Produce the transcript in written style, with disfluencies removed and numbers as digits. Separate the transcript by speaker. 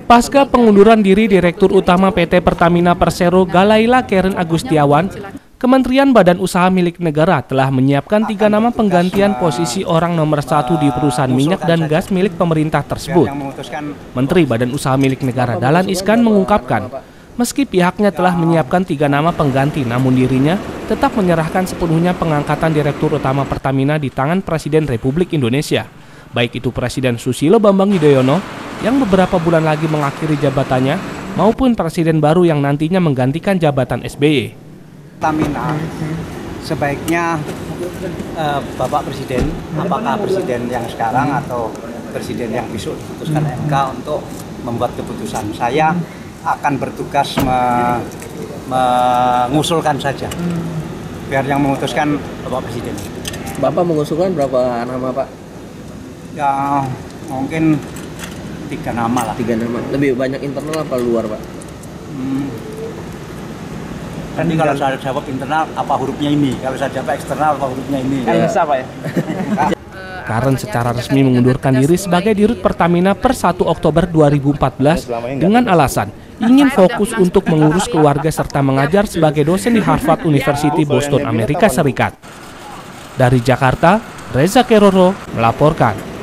Speaker 1: Pasca pengunduran diri Direktur Utama PT Pertamina Persero Galaila Karen Agustiawan, Kementerian Badan Usaha Milik Negara telah menyiapkan 3 nama penggantian posisi orang nomor 1 di perusahaan minyak dan gas milik pemerintah tersebut. Menteri Badan Usaha Milik Negara Dahlan Iskan mengungkapkan, meski pihaknya telah menyiapkan 3 nama pengganti, namun dirinya tetap menyerahkan sepenuhnya pengangkatan Direktur Utama Pertamina di tangan Presiden Republik Indonesia, baik itu Presiden Susilo Bambang Yudhoyono yang beberapa bulan lagi mengakhiri jabatannya, maupun Presiden baru yang nantinya menggantikan jabatan SBY.
Speaker 2: Pertamina sebaiknya Bapak Presiden, apakah Presiden yang sekarang atau Presiden yang besok diputuskan MK untuk membuat keputusan. Saya akan bertugas mengusulkan saja, biar yang memutuskan Bapak Presiden.
Speaker 3: Bapak mengusulkan berapa nama, Pak?
Speaker 2: Ya mungkin 3 nama lah.
Speaker 3: 3 nama. Lebih banyak internal apa luar, Pak?
Speaker 2: Nanti kalau saya jawab internal, apa hurufnya ini? Kalau saya jawab eksternal, apa hurufnya ini?
Speaker 3: Kan bisa, Pak ya?
Speaker 1: Karen secara resmi mengundurkan diri sebagai Dirut Pertamina per 1 Oktober 2014 dengan alasan ingin fokus untuk mengurus keluarga serta mengajar sebagai dosen di Harvard University Boston, Amerika Serikat. Dari Jakarta, Reza Keroro melaporkan.